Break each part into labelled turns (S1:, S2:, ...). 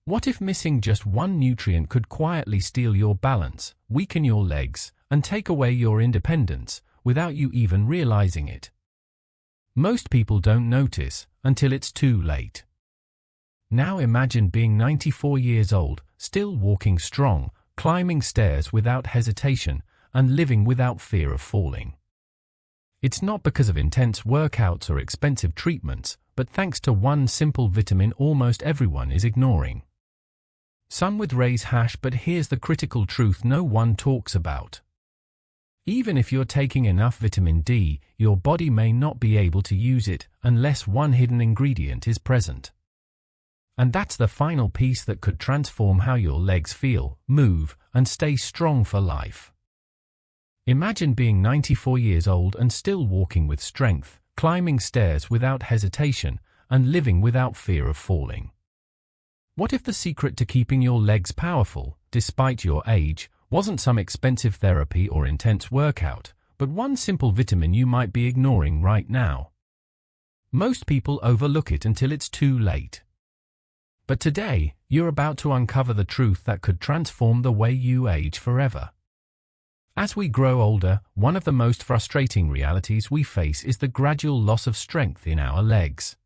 S1: What if missing just one nutrient could quietly steal your balance, weaken your legs, and take away your independence without you even realizing it? Most people don't notice until it's too late. Now imagine being 94 years old, still walking strong, climbing stairs without hesitation, and living without fear of falling. It's not because of intense workouts or expensive treatments, but thanks to one simple vitamin almost everyone is ignoring. Some would raise hash, but here's the critical truth no one talks about. Even if you're taking enough vitamin D, your body may not be able to use it unless one hidden ingredient is present. And that's the final piece that could transform how your legs feel, move, and stay strong for life. Imagine being 94 years old and still walking with strength, climbing stairs without hesitation, and living without fear of falling. What if the secret to keeping your legs powerful, despite your age, wasn't some expensive therapy or intense workout, but one simple vitamin you might be ignoring right now? Most people overlook it until it's too late. But today, you're about to uncover the truth that could transform the way you age forever. As we grow older, one of the most frustrating realities we face is the gradual loss of strength in our legs.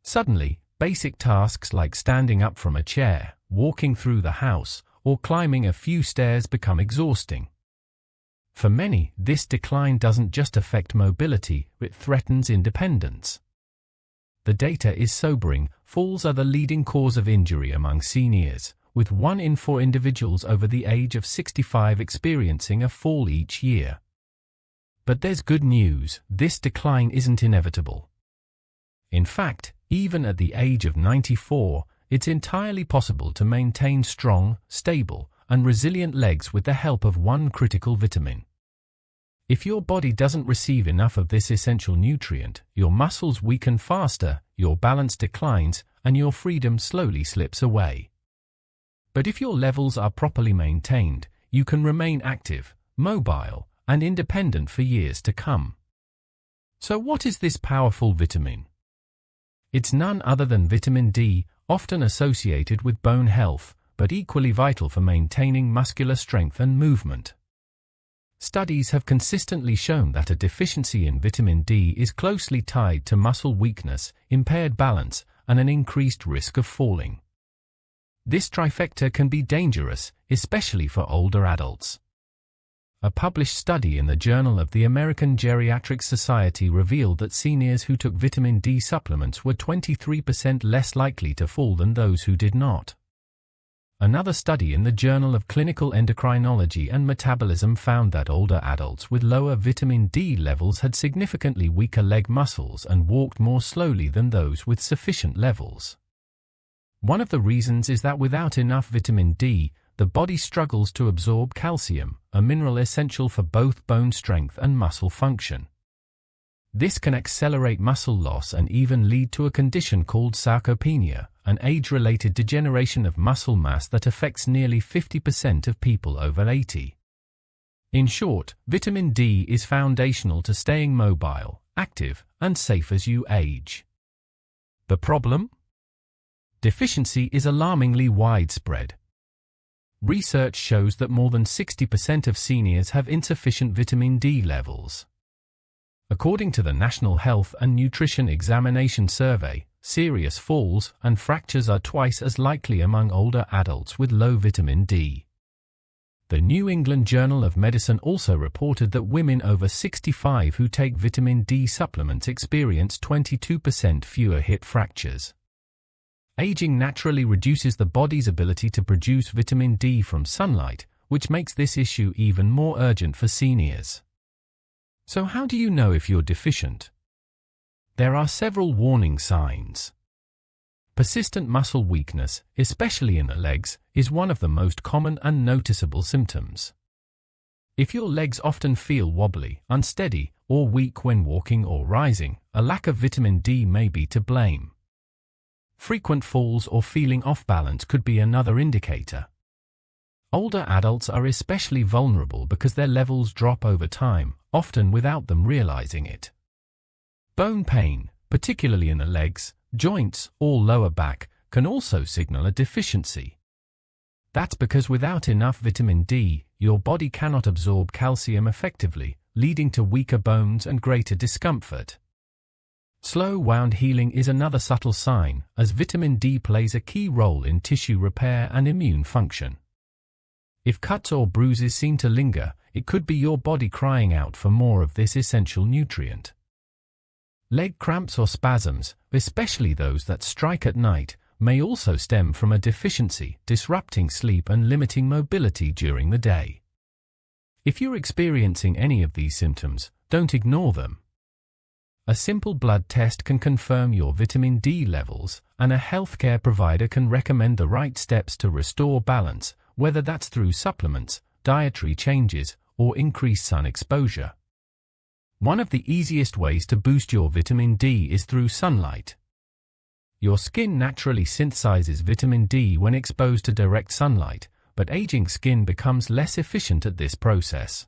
S1: Suddenly, basic tasks like standing up from a chair, walking through the house, or climbing a few stairs become exhausting. For many, this decline doesn't just affect mobility, it threatens independence. The data is sobering. Falls are the leading cause of injury among seniors, with 1 in 4 individuals over the age of 65 experiencing a fall each year. But there's good news, this decline isn't inevitable. In fact, even at the age of 94, it's entirely possible to maintain strong, stable, and resilient legs with the help of one critical vitamin. If your body doesn't receive enough of this essential nutrient, your muscles weaken faster, your balance declines, and your freedom slowly slips away. But if your levels are properly maintained, you can remain active, mobile, and independent for years to come. So what is this powerful vitamin? It's none other than vitamin D, often associated with bone health, but equally vital for maintaining muscular strength and movement. Studies have consistently shown that a deficiency in vitamin D is closely tied to muscle weakness, impaired balance, and an increased risk of falling. This trifecta can be dangerous, especially for older adults. A published study in the Journal of the American Geriatric Society revealed that seniors who took vitamin D supplements were 23% less likely to fall than those who did not. Another study in the Journal of Clinical Endocrinology and Metabolism found that older adults with lower vitamin D levels had significantly weaker leg muscles and walked more slowly than those with sufficient levels. One of the reasons is that without enough vitamin D, the body struggles to absorb calcium, a mineral essential for both bone strength and muscle function. This can accelerate muscle loss and even lead to a condition called sarcopenia, an age-related degeneration of muscle mass that affects nearly 50% of people over 80. In short, vitamin D is foundational to staying mobile, active, and safe as you age. The problem? Deficiency is alarmingly widespread. Research shows that more than 60% of seniors have insufficient vitamin D levels. According to the National Health and Nutrition Examination Survey, serious falls and fractures are twice as likely among older adults with low vitamin D. The New England Journal of Medicine also reported that women over 65 who take vitamin D supplements experience 22% fewer hip fractures. Aging naturally reduces the body's ability to produce vitamin D from sunlight, which makes this issue even more urgent for seniors. So how do you know if you're deficient? There are several warning signs. Persistent muscle weakness, especially in the legs, is one of the most common and noticeable symptoms. If your legs often feel wobbly, unsteady, or weak when walking or rising, a lack of vitamin D may be to blame. Frequent falls or feeling off balance could be another indicator. Older adults are especially vulnerable because their levels drop over time, often without them realizing it. Bone pain, particularly in the legs, joints, or lower back, can also signal a deficiency. That's because without enough vitamin D, your body cannot absorb calcium effectively, leading to weaker bones and greater discomfort. Slow wound healing is another subtle sign, as vitamin D plays a key role in tissue repair and immune function. If cuts or bruises seem to linger, it could be your body crying out for more of this essential nutrient. Leg cramps or spasms, especially those that strike at night, may also stem from a deficiency, disrupting sleep and limiting mobility during the day. If you're experiencing any of these symptoms, don't ignore them. A simple blood test can confirm your vitamin D levels, and a healthcare provider can recommend the right steps to restore balance, whether that's through supplements, dietary changes, or increased sun exposure. One of the easiest ways to boost your vitamin D is through sunlight. Your skin naturally synthesizes vitamin D when exposed to direct sunlight, but aging skin becomes less efficient at this process.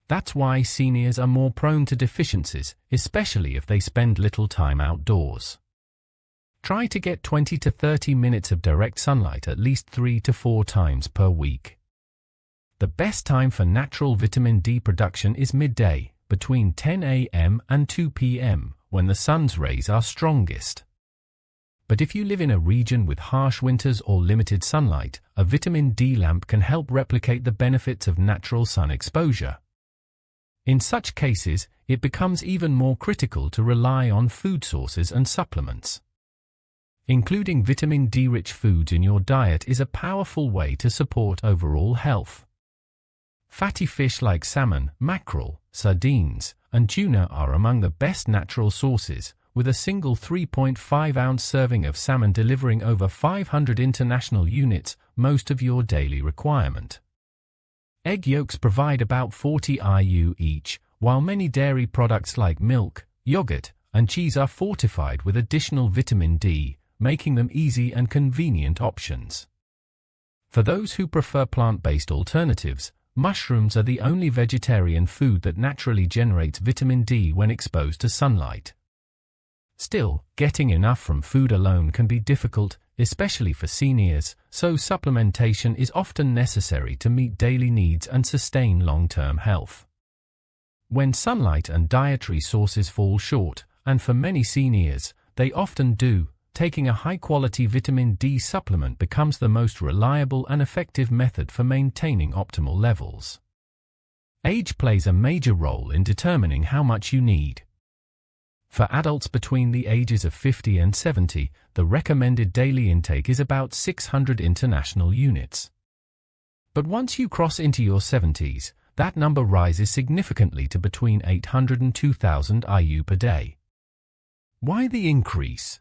S1: That's why seniors are more prone to deficiencies, especially if they spend little time outdoors. Try to get 20 to 30 minutes of direct sunlight at least 3 to 4 times per week. The best time for natural vitamin D production is midday, between 10 a.m. and 2 p.m., when the sun's rays are strongest. But if you live in a region with harsh winters or limited sunlight, a vitamin D lamp can help replicate the benefits of natural sun exposure. In such cases, it becomes even more critical to rely on food sources and supplements. Including vitamin D-rich foods in your diet is a powerful way to support overall health. Fatty fish like salmon, mackerel, sardines, and tuna are among the best natural sources, with a single 3.5-ounce serving of salmon delivering over 500 international units, most of your daily requirement. Egg yolks provide about 40 IU each, while many dairy products like milk, yogurt, and cheese are fortified with additional vitamin D, making them easy and convenient options. For those who prefer plant-based alternatives, mushrooms are the only vegetarian food that naturally generates vitamin D when exposed to sunlight. Still, getting enough from food alone can be difficult, especially for seniors, so supplementation is often necessary to meet daily needs and sustain long-term health. When sunlight and dietary sources fall short, and for many seniors, they often do, taking a high-quality vitamin D supplement becomes the most reliable and effective method for maintaining optimal levels. Age plays a major role in determining how much you need. For adults between the ages of 50 and 70, the recommended daily intake is about 600 international units. But once you cross into your 70s, that number rises significantly to between 800 and 2000 IU per day. Why the increase?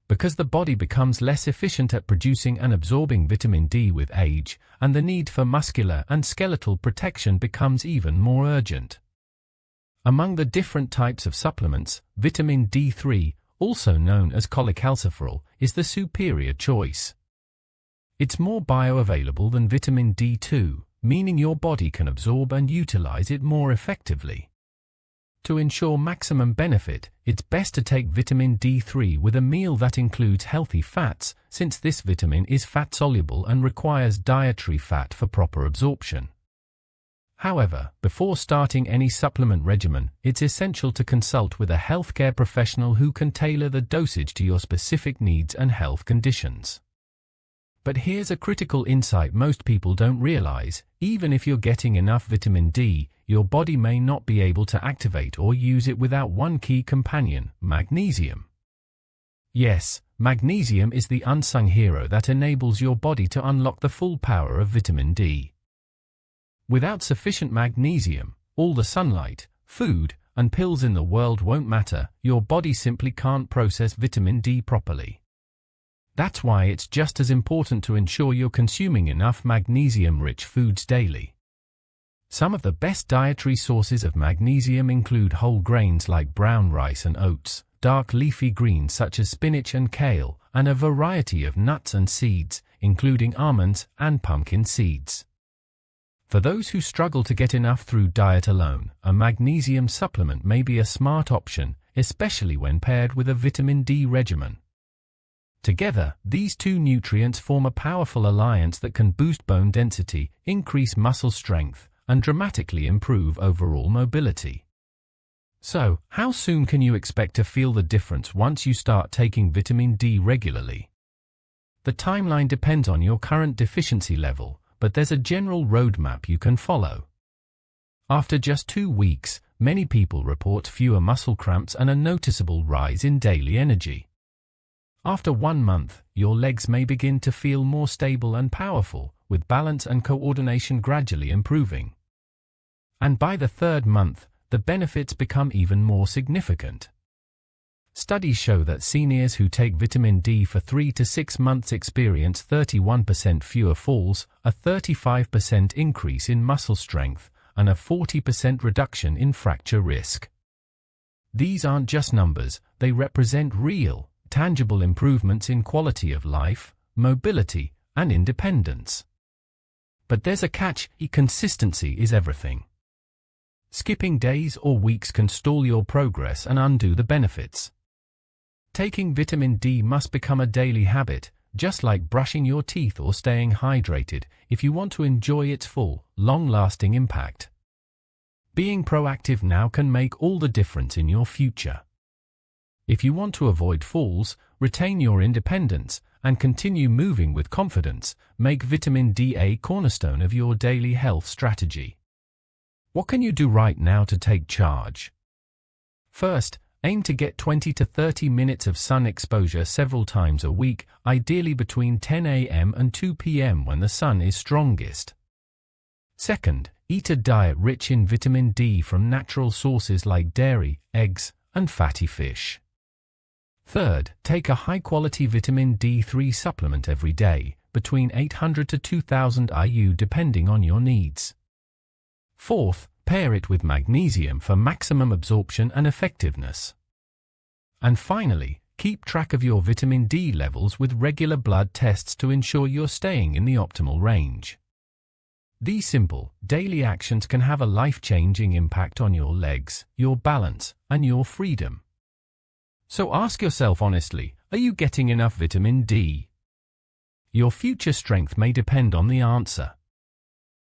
S1: Because the body becomes less efficient at producing and absorbing vitamin D with age, and the need for muscular and skeletal protection becomes even more urgent. Among the different types of supplements, vitamin D3, also known as cholecalciferol, is the superior choice. It's more bioavailable than vitamin D2, meaning your body can absorb and utilize it more effectively. To ensure maximum benefit, it's best to take vitamin D3 with a meal that includes healthy fats, since this vitamin is fat-soluble and requires dietary fat for proper absorption. However, before starting any supplement regimen, it's essential to consult with a healthcare professional who can tailor the dosage to your specific needs and health conditions. But here's a critical insight most people don't realize: even if you're getting enough vitamin D, your body may not be able to activate or use it without one key companion, magnesium. Yes, magnesium is the unsung hero that enables your body to unlock the full power of vitamin D. Without sufficient magnesium, all the sunlight, food, and pills in the world won't matter. Your body simply can't process vitamin D properly. That's why it's just as important to ensure you're consuming enough magnesium-rich foods daily. Some of the best dietary sources of magnesium include whole grains like brown rice and oats, dark leafy greens such as spinach and kale, and a variety of nuts and seeds, including almonds and pumpkin seeds. For those who struggle to get enough through diet alone, a magnesium supplement may be a smart option, especially when paired with a vitamin D regimen. Together, these two nutrients form a powerful alliance that can boost bone density, increase muscle strength, and dramatically improve overall mobility. So, how soon can you expect to feel the difference once you start taking vitamin D regularly? The timeline depends on your current deficiency level, but there's a general roadmap you can follow. After just 2 weeks, many people report fewer muscle cramps and a noticeable rise in daily energy. After 1 month, your legs may begin to feel more stable and powerful, with balance and coordination gradually improving. And by the 3rd month, the benefits become even more significant. Studies show that seniors who take vitamin D for 3 to 6 months experience 31% fewer falls, a 35% increase in muscle strength, and a 40% reduction in fracture risk. These aren't just numbers, they represent real, tangible improvements in quality of life, mobility, and independence. But there's a catch: consistency is everything. Skipping days or weeks can stall your progress and undo the benefits. Taking vitamin D must become a daily habit, just like brushing your teeth or staying hydrated, if you want to enjoy its full, long-lasting impact. Being proactive now can make all the difference in your future. If you want to avoid falls, retain your independence, and continue moving with confidence, make vitamin D a cornerstone of your daily health strategy. What can you do right now to take charge? First, aim to get 20 to 30 minutes of sun exposure several times a week, ideally between 10 a.m. and 2 p.m. when the sun is strongest. Second, eat a diet rich in vitamin D from natural sources like dairy, eggs, and fatty fish. Third, take a high-quality vitamin D3 supplement every day, between 800 to 2000 IU depending on your needs. Fourth, pair it with magnesium for maximum absorption and effectiveness. And finally, keep track of your vitamin D levels with regular blood tests to ensure you're staying in the optimal range. These simple, daily actions can have a life-changing impact on your legs, your balance, and your freedom. So ask yourself honestly, are you getting enough vitamin D? Your future strength may depend on the answer.